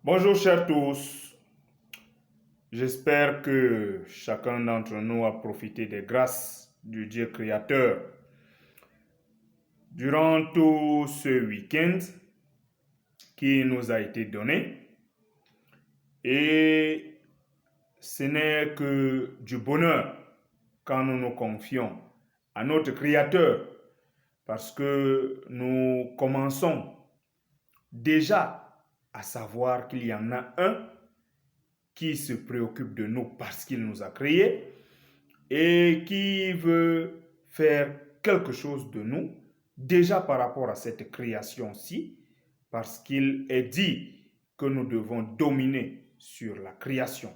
Bonjour chers tous, j'espère que chacun d'entre nous a profité des grâces du Dieu créateur durant tout ce week-end qui nous a été donné. Et ce n'est que du bonheur quand nous nous confions à notre créateur parce que nous commençons déjà à savoir qu'il y en a un qui se préoccupe de nous parce qu'il nous a créés et qui veut faire quelque chose de nous, déjà par rapport à cette création-ci, parce qu'il est dit que nous devons dominer sur la création.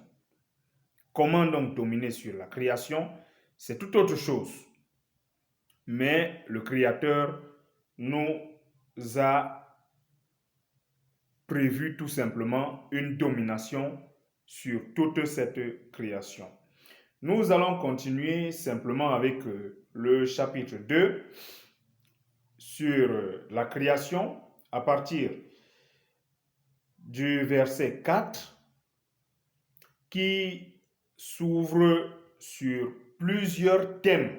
Comment donc dominer sur la création? C'est tout autre chose. Mais le Créateur nous a prévu tout simplement une domination sur toute cette création. Nous allons continuer simplement avec le chapitre 2 sur la création à partir du verset 4 qui s'ouvre sur plusieurs thèmes.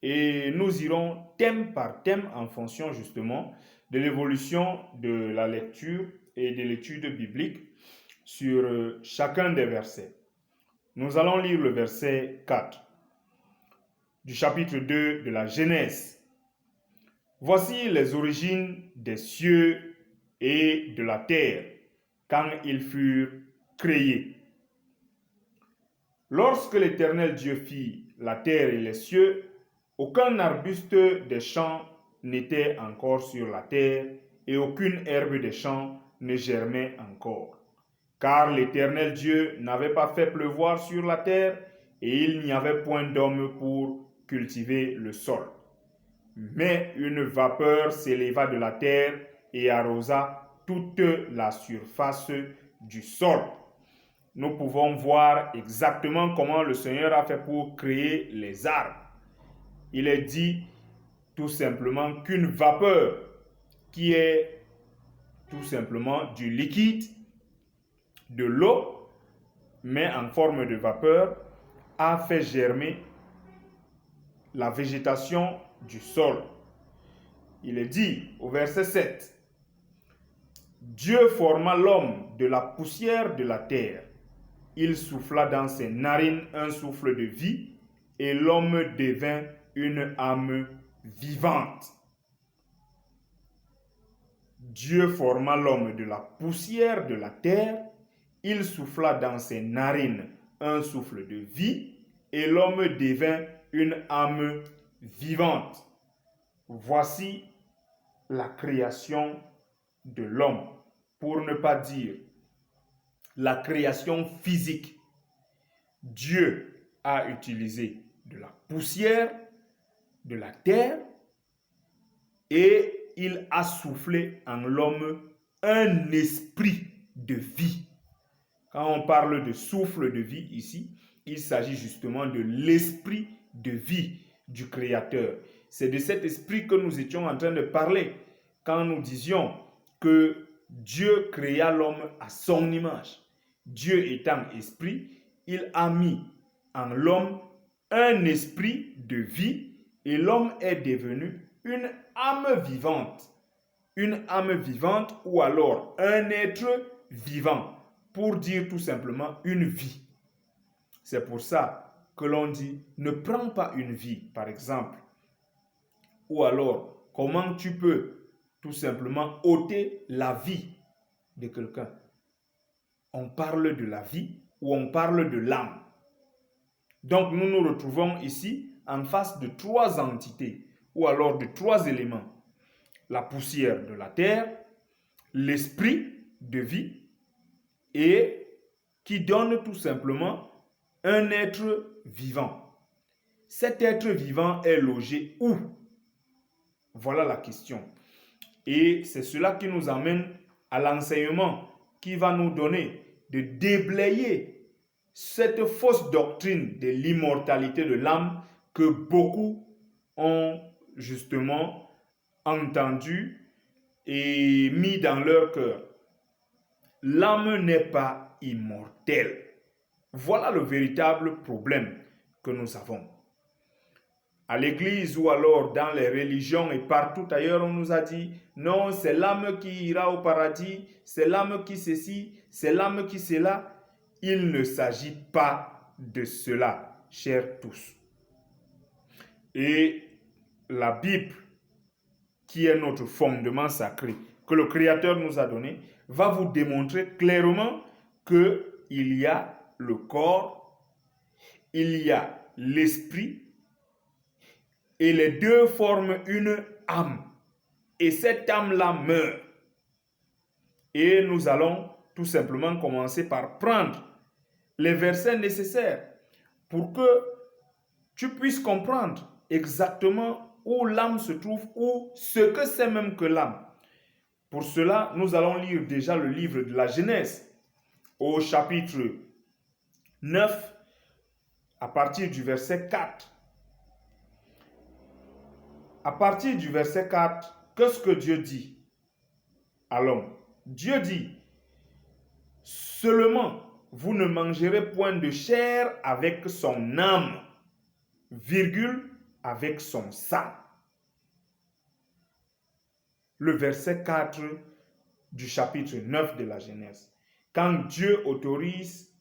Et nous irons thème par thème en fonction justement de l'évolution de la lecture et de l'étude biblique sur chacun des versets. Nous allons lire le verset 4 du chapitre 2 de la Genèse. Voici les origines des cieux et de la terre quand ils furent créés. Lorsque l'Éternel Dieu fit la terre et les cieux, aucun arbuste des champs n'était encore sur la terre et aucune herbe des champs ne germait encore. Car l'Éternel Dieu n'avait pas fait pleuvoir sur la terre et il n'y avait point d'homme pour cultiver le sol. Mais une vapeur s'éleva de la terre et arrosa toute la surface du sol. Nous pouvons voir exactement comment le Seigneur a fait pour créer les arbres. Il est dit tout simplement qu'une vapeur qui est tout simplement du liquide, de l'eau, mais en forme de vapeur, a fait germer la végétation du sol. Il est dit au verset 7, Dieu forma l'homme de la poussière de la terre. Il souffla dans ses narines un souffle de vie et l'homme devint une âme vivante. Dieu forma l'homme de la poussière de la terre. Il souffla dans ses narines un souffle de vie et l'homme devint une âme vivante. Voici la création de l'homme, pour ne pas dire la création physique. Dieu a utilisé de la poussière, de la terre, et il a soufflé en l'homme un esprit de vie. Quand on parle de souffle de vie ici, il s'agit justement de l'esprit de vie du Créateur. C'est de cet esprit que nous étions en train de parler quand nous disions que Dieu créa l'homme à son image. Dieu étant esprit, il a mis en l'homme un esprit de vie et l'homme est devenu une âme vivante. Une âme vivante ou alors un être vivant, pour dire tout simplement une vie. C'est pour ça que l'on dit ne prends pas une vie, par exemple. Ou alors, comment tu peux tout simplement ôter la vie de quelqu'un? On parle de la vie ou on parle de l'âme. Donc nous nous retrouvons ici en face de trois entités ou alors de trois éléments. La poussière de la terre, l'esprit de vie et qui donne tout simplement un être vivant. Cet être vivant est logé où? Voilà la question. Et c'est cela qui nous amène à l'enseignement qui va nous donner de déblayer cette fausse doctrine de l'immortalité de l'âme que beaucoup ont justement entendu et mis dans leur cœur. l'âme n'est pas immortelle. Voilà le véritable problème que nous avons. À l'église ou alors dans les religions et partout ailleurs, on nous a dit, non, c'est l'âme qui ira au paradis, c'est l'âme qui ceci, c'est l'âme qui cela. Il ne s'agit pas de cela, chers tous. Et la Bible, qui est notre fondement sacré, que le Créateur nous a donné, va vous démontrer clairement qu'il y a le corps, il y a l'esprit, et les deux forment une âme. Et cette âme-là meurt. Et nous allons tout simplement commencer par prendre les versets nécessaires pour que tu puisses comprendre exactement où l'âme se trouve ou ce que c'est même que l'âme. Pour cela, nous allons lire déjà le livre de la Genèse au chapitre 9 à partir du verset 4. À partir du verset 4, qu'est-ce que Dieu dit à l'homme? Dieu dit, seulement vous ne mangerez point de chair avec son âme, virgule, avec son sang. Le verset 4 du chapitre 9 de la Genèse. Quand Dieu autorise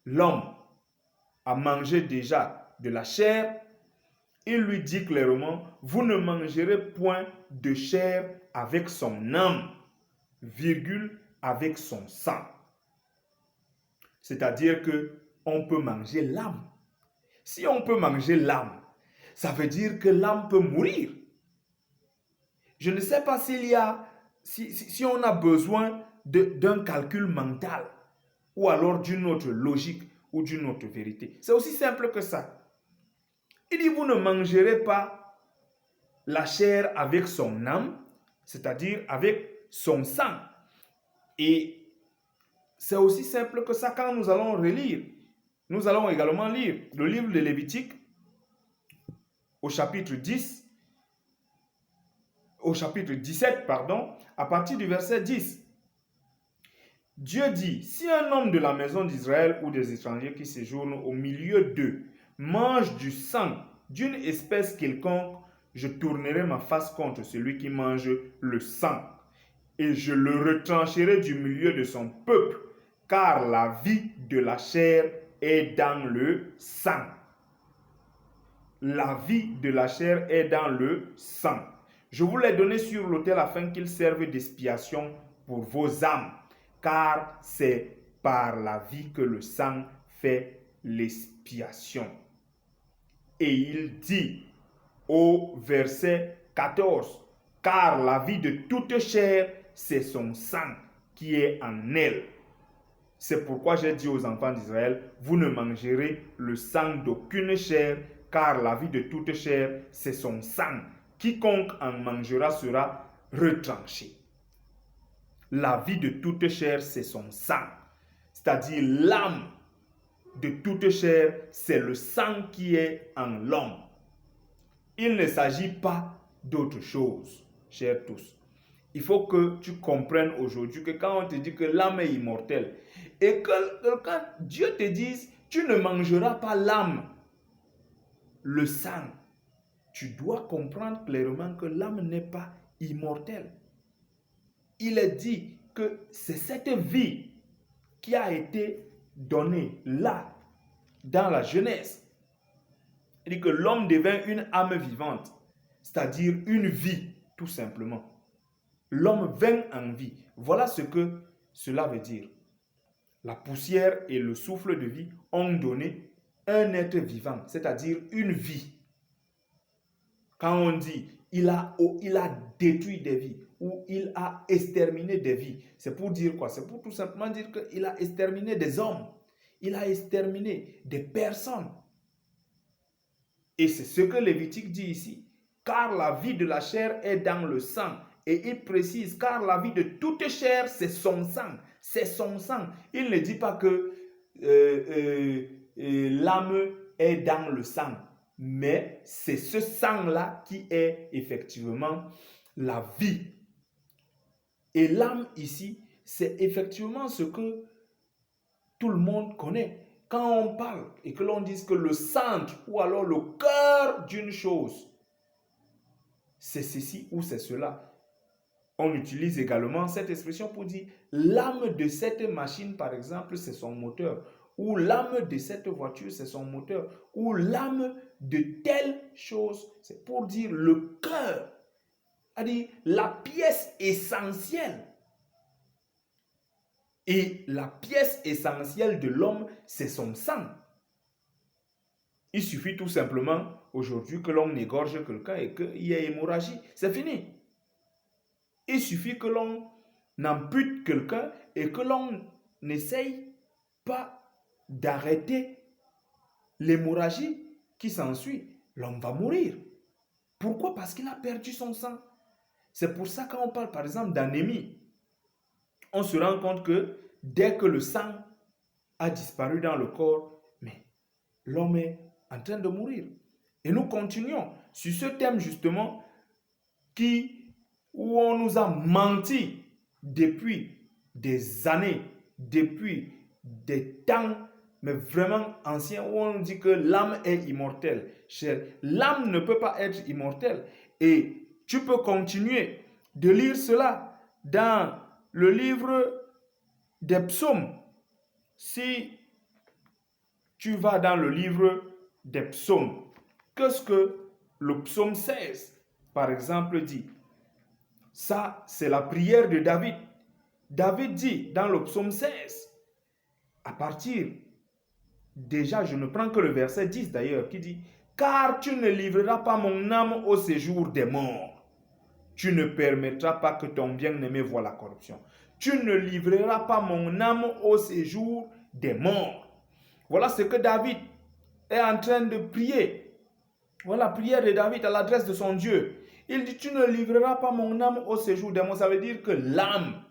l'homme à manger déjà de la chair, il lui dit clairement, vous ne mangerez point de chair avec son âme, virgule, avec son sang. C'est-à-dire que on peut manger l'âme. Si on peut manger l'âme, ça veut dire que l'âme peut mourir. Je ne sais pas s'il y a, si on a besoin d'un calcul mental ou alors d'une autre logique ou d'une autre vérité. C'est aussi simple que ça. Il dit, vous ne mangerez pas la chair avec son âme, c'est-à-dire avec son sang. Et c'est aussi simple que ça quand nous allons relire. Nous allons également lire le livre de Lévitique au chapitre 10, au chapitre 17, pardon, à partir du verset 10. Dieu dit, si un homme de la maison d'Israël ou des étrangers qui séjournent au milieu d'eux mange du sang d'une espèce quelconque, je tournerai ma face contre celui qui mange le sang, et je le retrancherai du milieu de son peuple, car la vie de la chair est dans le sang. La vie de la chair est dans le sang. Je vous l'ai donné sur l'autel afin qu'il serve d'expiation pour vos âmes, car c'est par la vie que le sang fait l'expiation. Et il dit au verset 14, car la vie de toute chair, c'est son sang qui est en elle. C'est pourquoi j'ai dit aux enfants d'Israël, vous ne mangerez le sang d'aucune chair, car la vie de toute chair, c'est son sang. Quiconque en mangera sera retranché. La vie de toute chair, c'est son sang. C'est-à-dire l'âme de toute chair, c'est le sang qui est en l'homme. Il ne s'agit pas d'autre chose, chers tous. Il faut que tu comprennes aujourd'hui que quand on te dit que l'âme est immortelle et que quand Dieu te dise tu ne mangeras pas l'âme, le sang, tu dois comprendre clairement que l'âme n'est pas immortelle. Il est dit que c'est cette vie qui a été donnée là, dans la Genèse. Il dit que l'homme devint une âme vivante, c'est-à-dire une vie, tout simplement. L'homme vint en vie. Voilà ce que cela veut dire. La poussière et le souffle de vie ont donné un être vivant, c'est-à-dire une vie. Quand on dit il a détruit des vies ou il a exterminé des vies, c'est pour dire quoi? C'est pour tout simplement dire qu'il a exterminé des hommes, il a exterminé des personnes. Et c'est ce que Lévitique dit ici. Car la vie de la chair est dans le sang. Et il précise, car la vie de toute chair, c'est son sang. C'est son sang. Il ne dit pas que l'âme est dans le sang. Mais c'est ce sang-là qui est effectivement la vie. Et l'âme ici, c'est effectivement ce que tout le monde connaît. Quand on parle et que l'on dise que le centre ou alors le cœur d'une chose, c'est ceci ou c'est cela. On utilise également cette expression pour dire l'âme de cette machine, par exemple, c'est son moteur. Ou l'âme de cette voiture, c'est son moteur. Ou l'âme de telle chose, c'est pour dire le cœur. C'est-à-dire la pièce essentielle. Et la pièce essentielle de l'homme, c'est son sang. Il suffit tout simplement aujourd'hui que l'on égorge quelqu'un et qu'il y ait hémorragie. C'est fini. Il suffit que l'on ampute quelqu'un et que l'on n'essaye pas d'arrêter l'hémorragie qui s'ensuit. L'homme va mourir. Pourquoi? Parce qu'il a perdu son sang. C'est pour ça quand on parle par exemple d'anémie, on se rend compte que dès que le sang a disparu dans le corps, mais l'homme est en train de mourir. Et nous continuons sur ce thème justement où on nous a menti depuis des années, depuis des temps, mais vraiment anciens, où on nous dit que l'âme est immortelle. Cher, l'âme ne peut pas être immortelle. Et tu peux continuer de lire cela dans le livre des psaumes. Si tu vas dans le livre des psaumes, qu'est-ce que le psaume 16, par exemple, dit? Ça, c'est la prière de David. David dit dans le psaume 16, à partir, déjà, je ne prends que le verset 10 d'ailleurs, qui dit « Car tu ne livreras pas mon âme au séjour des morts. Tu ne permettras pas que ton bien-aimé voie la corruption. Tu ne livreras pas mon âme au séjour des morts. » Voilà ce que David est en train de prier. Voilà la prière de David à l'adresse de son Dieu. Il dit, tu ne livreras pas mon âme au séjour des morts. Ça veut dire que l'âme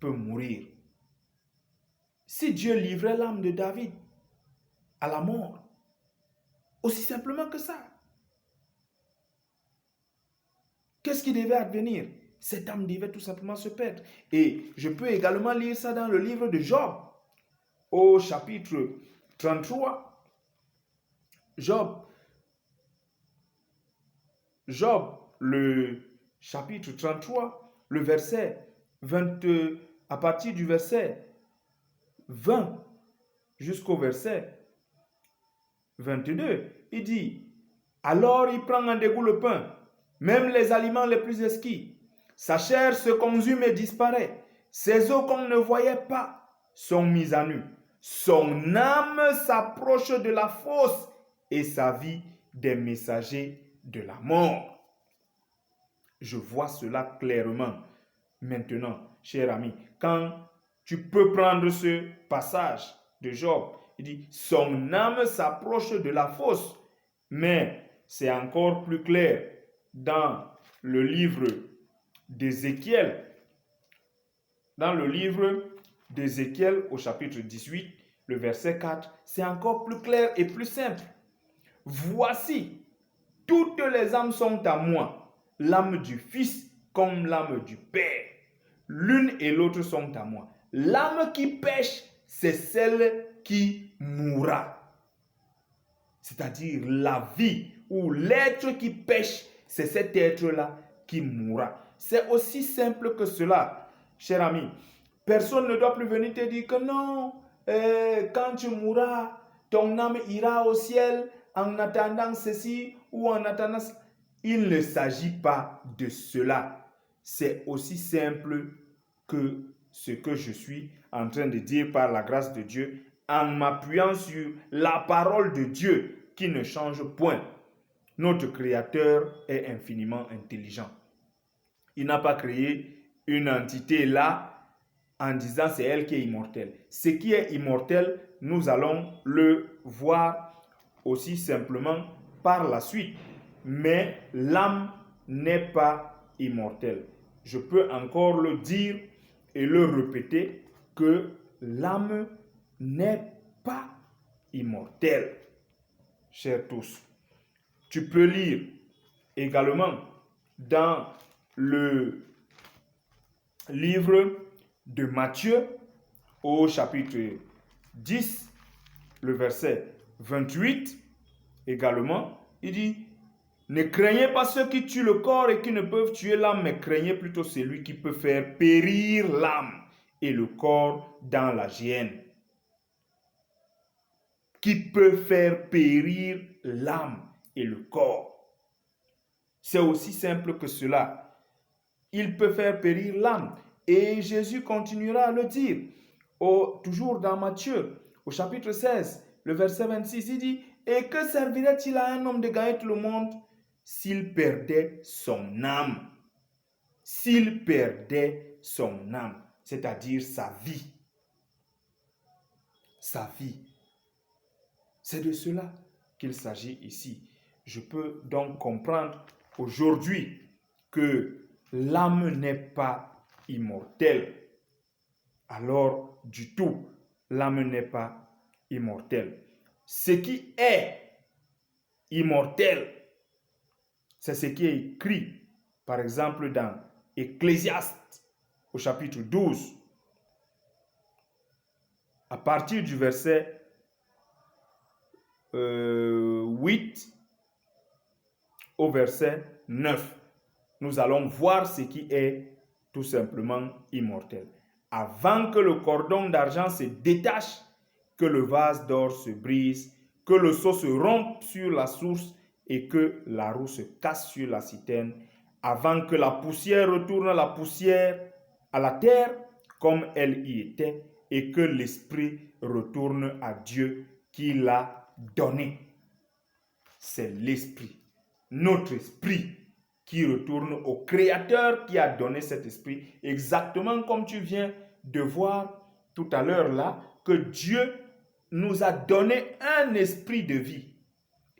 peut mourir. Si Dieu livrait l'âme de David à la mort, aussi simplement que ça, qu'est-ce qui devait advenir? Cette âme devait tout simplement se perdre. Et je peux également lire ça dans le livre de Job, au chapitre 33. Job, le chapitre 33, le verset 20, à partir du verset 20 jusqu'au verset 22, il dit, alors il prend en dégoût le pain, même les aliments les plus exquis. Sa chair se consume et disparaît. Ses os qu'on ne voyait pas sont mis à nu. Son âme s'approche de la fosse et sa vie des messagers de la mort. Je vois cela clairement maintenant, cher ami. Quand tu peux prendre ce passage de Job, il dit, son âme s'approche de la fosse. Mais c'est encore plus clair dans le livre d'Ézéchiel. Dans le livre d'Ézéchiel au chapitre 18, le verset 4, c'est encore plus clair et plus simple. Voici, toutes les âmes sont à moi, l'âme du Fils comme l'âme du Père. L'une et l'autre sont à moi. L'âme qui pêche, c'est celle qui mourra. C'est-à-dire la vie ou l'être qui pêche, c'est cet être-là qui mourra. C'est aussi simple que cela, cher ami. Personne ne doit plus venir te dire que non, quand tu mourras, ton âme ira au ciel en attendant ceci ou en attendant cela. Il ne s'agit pas de cela. C'est aussi simple que ce que je suis en train de dire par la grâce de Dieu en m'appuyant sur la parole de Dieu qui ne change point. Notre Créateur est infiniment intelligent. Il n'a pas créé une entité là en disant c'est elle qui est immortelle. Ce qui est immortel, nous allons le voir aussi simplement par la suite. Mais l'âme n'est pas immortelle. Je peux encore le dire et le répéter que l'âme n'est pas immortelle. Chers tous, tu peux lire également dans le livre de Matthieu, au chapitre 10, le verset 28, également, il dit, ne craignez pas ceux qui tuent le corps et qui ne peuvent tuer l'âme, mais craignez plutôt celui qui peut faire périr l'âme et le corps dans la géhenne. Qui peut faire périr l'âme et le corps. C'est aussi simple que cela. Il peut faire périr l'âme. Et Jésus continuera à le dire. Toujours dans Matthieu, au chapitre 16, le verset 26, il dit, « Et que servirait-il à un homme de gagner tout le monde s'il perdait son âme ?» S'il perdait son âme, c'est-à-dire sa vie. Sa vie. C'est de cela qu'il s'agit ici. Je peux donc comprendre aujourd'hui que l'âme n'est pas immortelle. Alors, du tout, l'âme n'est pas immortelle. Ce qui est immortel, c'est ce qui est écrit, par exemple, dans Ecclésiaste, au chapitre 12, à partir du verset 8 au verset 9. Nous allons voir ce qui est tout simplement immortel. Avant que le cordon d'argent se détache, que le vase d'or se brise, que le seau se rompe sur la source et que la roue se casse sur la citerne, avant que la poussière retourne à la terre comme elle y était et que l'esprit retourne à Dieu qui l'a donné. C'est l'esprit, notre esprit, qui retourne au Créateur qui a donné cet esprit, exactement comme tu viens de voir tout à l'heure là, que Dieu nous a donné un esprit de vie.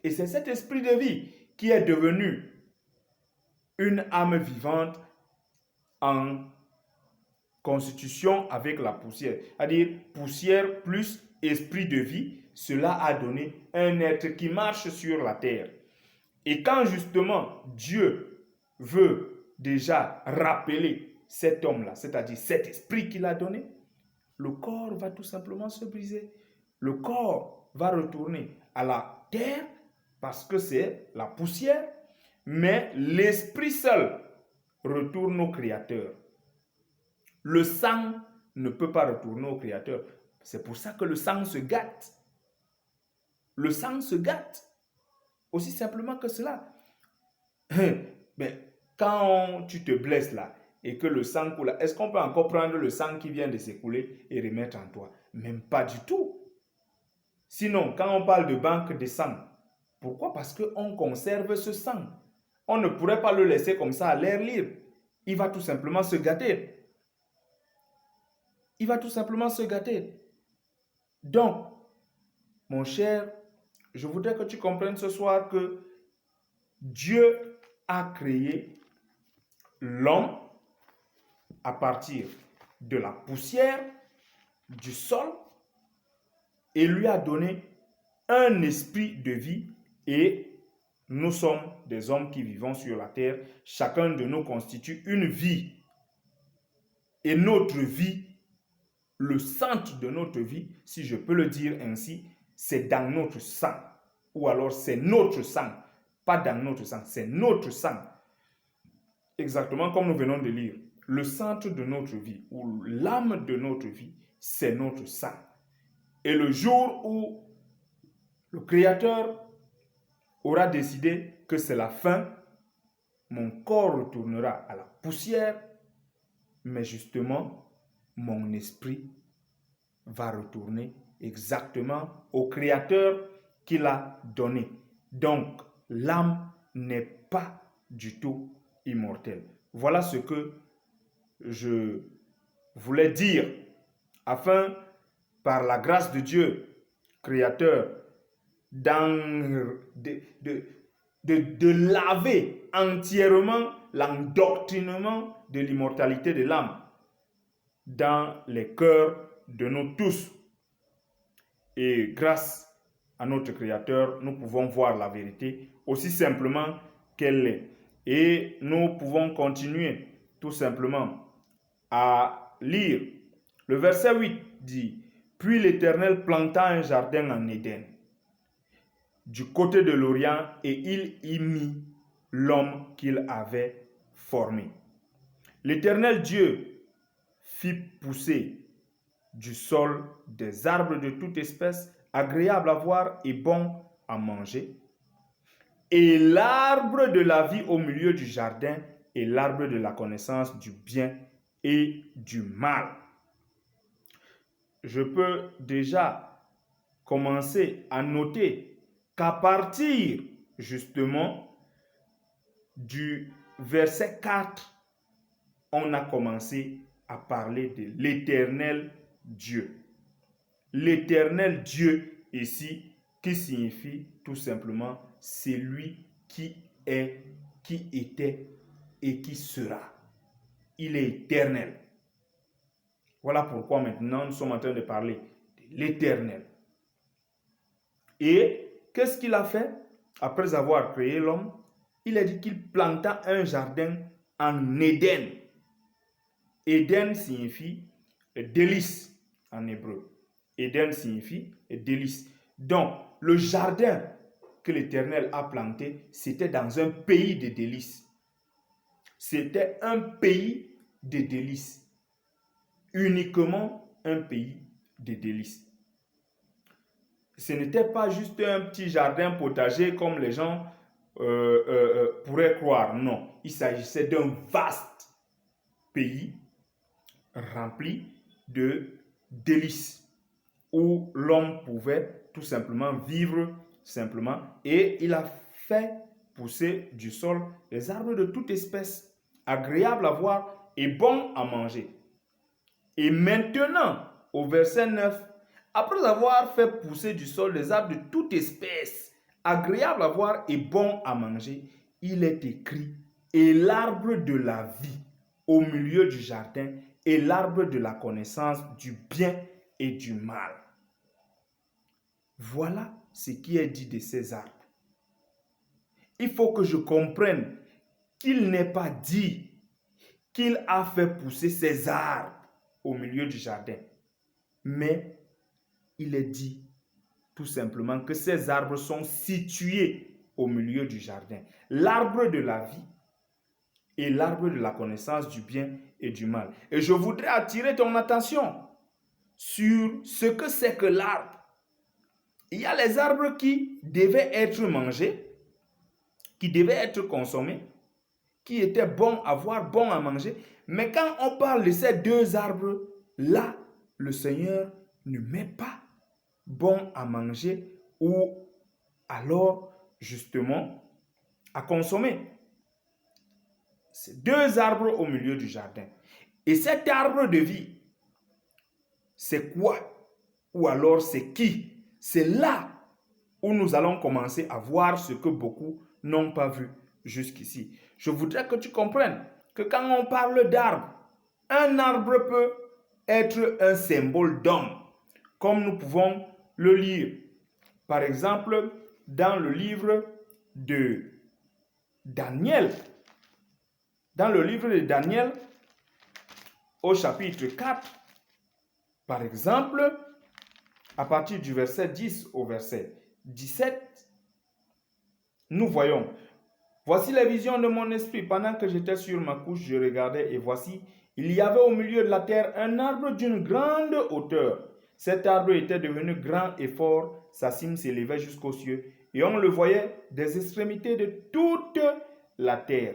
Et c'est cet esprit de vie qui est devenu une âme vivante en constitution avec la poussière. C'est-à-dire poussière plus esprit de vie, cela a donné un être qui marche sur la terre. Et quand justement Dieu veut déjà rappeler cet homme-là, c'est-à-dire cet esprit qu'il a donné, le corps va tout simplement se briser. Le corps va retourner à la terre parce que c'est la poussière, mais l'esprit seul retourne au Créateur. Le sang ne peut pas retourner au Créateur. C'est pour ça que le sang se gâte. Le sang se gâte. Aussi simplement que cela. Mais quand tu te blesses là et que le sang coule, est-ce qu'on peut encore prendre le sang qui vient de s'écouler et remettre en toi? Même pas du tout. Sinon, quand on parle de banque de sang, pourquoi? Parce qu'on conserve ce sang. On ne pourrait pas le laisser comme ça à l'air libre. Il va tout simplement se gâter. Il va tout simplement se gâter. Donc, mon cher, je voudrais que tu comprennes ce soir que Dieu a créé l'homme à partir de la poussière du sol et lui a donné un esprit de vie et nous sommes des hommes qui vivons sur la terre. Chacun de nous constitue une vie. Et notre vie, le centre de notre vie, si je peux le dire ainsi, c'est dans notre sang. Ou alors c'est notre sang. Pas dans notre sang, c'est notre sang. Exactement comme nous venons de lire. Le centre de notre vie, ou l'âme de notre vie, c'est notre sang. Et le jour où le Créateur aura décidé que c'est la fin, mon corps retournera à la poussière, mais justement, mon esprit va retourner exactement au Créateur qui l'a donné. Donc, l'âme n'est pas du tout immortelle. Voilà ce que je voulais dire afin, par la grâce de Dieu, Créateur, de laver entièrement l'endoctrinement de l'immortalité de l'âme dans les cœurs de nous tous. Et grâce à notre Créateur, nous pouvons voir la vérité aussi simplement qu'elle est. Et nous pouvons continuer tout simplement à lire Le verset 8 dit, « Puis l'Éternel planta un jardin en Éden, du côté de l'Orient, et il y mit l'homme qu'il avait formé. L'Éternel Dieu fit pousser du sol des arbres de toute espèce, agréables à voir et bons à manger, et l'arbre de la vie au milieu du jardin, et l'arbre de la connaissance du bien et du mal. » Je peux déjà commencer à noter qu'à partir justement du verset 4, on a commencé à parler de l'Éternel Dieu. L'Éternel Dieu ici, qui signifie tout simplement celui qui est, qui était et qui sera. Il est éternel. Voilà pourquoi maintenant nous sommes en train de parler de l'Éternel. Et qu'est-ce qu'il a fait? Après avoir créé l'homme, il a dit qu'il planta un jardin en Éden. Éden signifie délice en hébreu. Éden signifie délice. Donc, le jardin que l'Éternel a planté, c'était dans un pays de délices. C'était un pays de délices. Uniquement un pays de délices. Ce n'était pas juste un petit jardin potager comme les gens pourraient croire. Non, il s'agissait d'un vaste pays rempli de délices où l'homme pouvait tout simplement vivre simplement, et il a fait pousser du sol des arbres de toute espèce, agréables à voir et bons à manger. Et maintenant, au verset 9, après avoir fait pousser du sol des arbres de toute espèce, agréables à voir et bons à manger, il est écrit, et l'arbre de la vie au milieu du jardin, et l'arbre de la connaissance du bien et du mal. Voilà ce qui est dit de ces arbres. Il faut que je comprenne qu'il n'est pas dit qu'il a fait pousser ces arbres au milieu du jardin, mais il est dit tout simplement que ces arbres sont situés au milieu du jardin. L'arbre de la vie et l'arbre de la connaissance du bien et du mal. Et je voudrais attirer ton attention sur ce que c'est que l'arbre. Il y a les arbres qui devaient être mangés, qui devaient être consommés, qui étaient bons à voir, bons à manger. Mais quand on parle de ces deux arbres-là, le Seigneur ne met pas bon à manger ou alors justement à consommer. C'est deux arbres au milieu du jardin. Et cet arbre de vie, c'est quoi? Ou alors c'est qui? C'est là où nous allons commencer à voir ce que beaucoup n'ont pas vu jusqu'ici. Je voudrais que tu comprennes que quand on parle d'arbre, un arbre peut être un symbole d'homme, comme nous pouvons le lire. Par exemple, dans le livre de Daniel, au chapitre 4, par exemple, à partir du verset 10 au verset 17, nous voyons, « Voici les visions de mon esprit. Pendant que j'étais sur ma couche, je regardais, et voici, il y avait au milieu de la terre un arbre d'une grande hauteur. Cet arbre était devenu grand et fort, sa cime s'élevait jusqu'aux cieux, et on le voyait des extrémités de toute la terre. »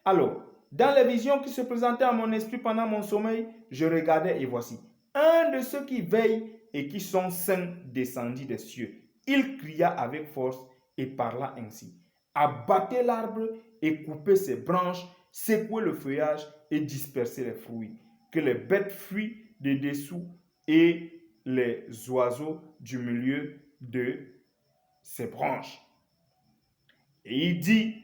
Alors, dans les visions qui se présentaient à mon esprit pendant mon sommeil, je regardais, et voici, un de ceux qui veillent et qui sont saints descendit des cieux. Il cria avec force et parla ainsi. Abattez l'arbre et coupez ses branches, secouez le feuillage et dispersez les fruits. Que les bêtes fuient de dessous et les oiseaux du milieu de ses branches. Et il dit,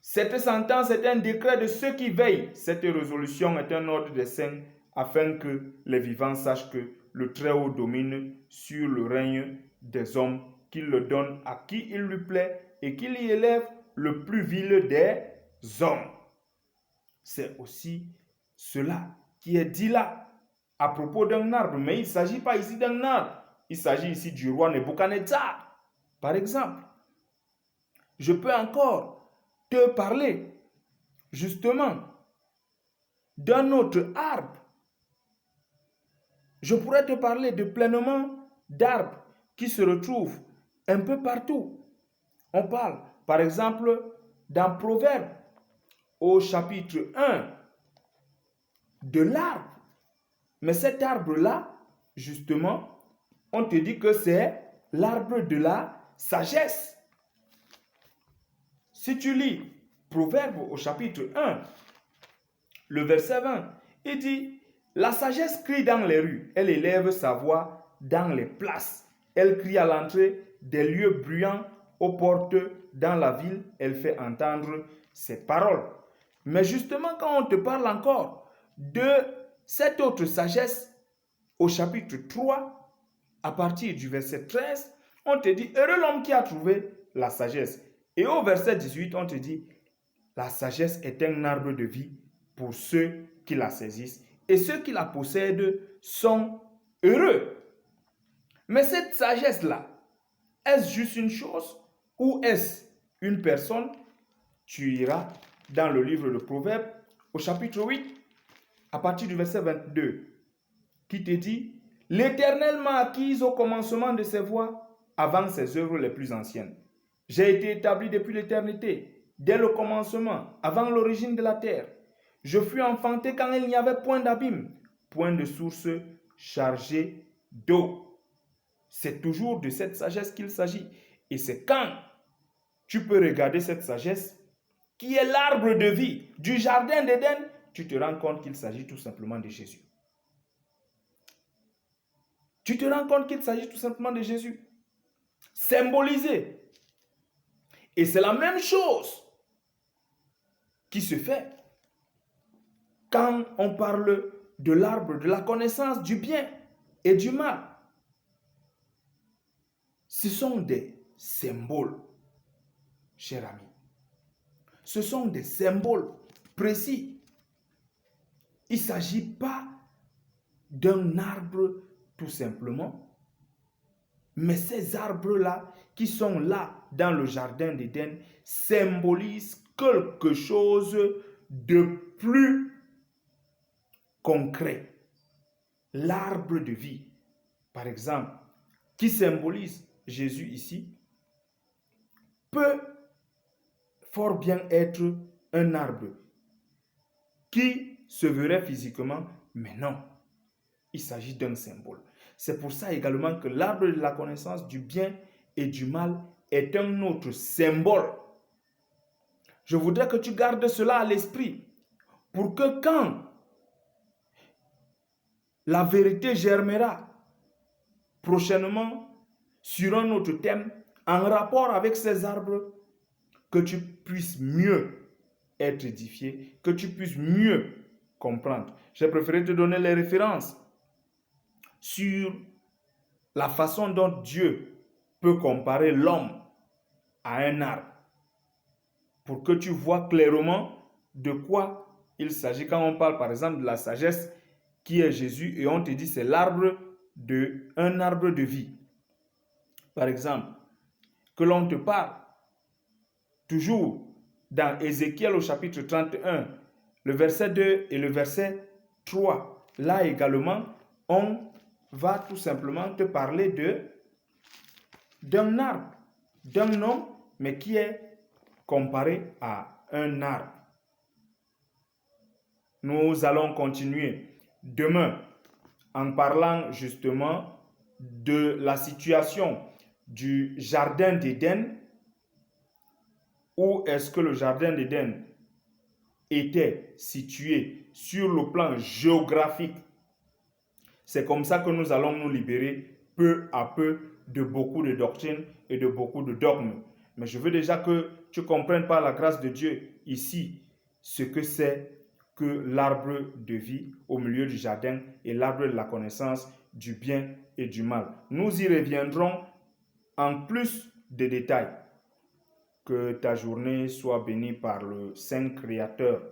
cette sentence est un décret de ceux qui veillent. Cette résolution est un ordre des saints afin que les vivants sachent que le Très-Haut domine sur le règne des hommes, qu'il le donne à qui il lui plaît et qu'il y élève le plus vil des hommes. C'est aussi cela qui est dit là. à propos d'un arbre, mais il ne s'agit pas ici d'un arbre. Il s'agit ici du roi Nebuchadnezzar, par exemple. Je peux encore te parler, justement, d'un autre arbre. Je pourrais te parler de pleinement d'arbres qui se retrouvent un peu partout. On parle, par exemple, dans Proverbe, au chapitre 1, de l'arbre. Mais cet arbre-là, justement, on te dit que c'est l'arbre de la sagesse. Si tu lis Proverbe au chapitre 1, le verset 20, il dit, la sagesse crie dans les rues, elle élève sa voix dans les places. Elle crie à l'entrée des lieux bruyants, aux portes, dans la ville, elle fait entendre ses paroles. Mais justement, quand on te parle encore de cette autre sagesse, au chapitre 3, à partir du verset 13, on te dit, heureux l'homme qui a trouvé la sagesse. Et au verset 18, on te dit, la sagesse est un arbre de vie pour ceux qui la saisissent. Et ceux qui la possèdent sont heureux. Mais cette sagesse-là, est-ce juste une chose ou est-ce une personne? Tu iras dans le livre de Proverbes au chapitre 8, à partir du verset 22, qui te dit, l'Éternel m'a acquise au commencement de ses voies, avant ses œuvres les plus anciennes. J'ai été établi depuis l'éternité, dès le commencement, avant l'origine de la terre. Je fus enfanté quand il n'y avait point d'abîme, point de source chargée d'eau. C'est toujours de cette sagesse qu'il s'agit. Et c'est quand tu peux regarder cette sagesse, qui est l'arbre de vie du jardin d'Éden, tu te rends compte qu'il s'agit tout simplement de Jésus. Tu te rends compte qu'il s'agit tout simplement de Jésus. Symbolisé. Et c'est la même chose qui se fait quand on parle de l'arbre de la connaissance du bien et du mal. Ce sont des symboles, cher ami. Ce sont des symboles précis. Il ne s'agit pas d'un arbre tout simplement, mais ces arbres-là qui sont là dans le jardin d'Éden symbolisent quelque chose de plus concret. L'arbre de vie, par exemple, qui symbolise Jésus ici, peut fort bien être un arbre qui se verrait physiquement, mais non, il s'agit d'un symbole. C'est pour ça également que l'arbre de la connaissance du bien et du mal est un autre symbole. Je voudrais que tu gardes cela à l'esprit pour que quand la vérité germera prochainement sur un autre thème en rapport avec ces arbres, que tu puisses mieux être édifié, que tu puisses mieux comprendre. J'ai préféré te donner les références sur la façon dont Dieu peut comparer l'homme à un arbre, pour que tu vois clairement de quoi il s'agit quand on parle par exemple de la sagesse qui est Jésus et on te dit c'est l'arbre un arbre de vie. Par exemple, que l'on te parle toujours dans Ézéchiel au chapitre 31, le verset 2 et le verset 3. Là également, on va tout simplement te parler d'un arbre, d'un homme, mais qui est comparé à un arbre. Nous allons continuer demain en parlant justement de la situation du jardin d'Éden. Où est-ce que le jardin d'Éden était situé sur le plan géographique? C'est comme ça que nous allons nous libérer peu à peu de beaucoup de doctrines et de beaucoup de dogmes. Mais je veux déjà que tu comprennes par la grâce de Dieu ici ce que c'est que l'arbre de vie au milieu du jardin et l'arbre de la connaissance du bien et du mal. Nous y reviendrons en plus de détails. Que ta journée soit bénie par le Saint Créateur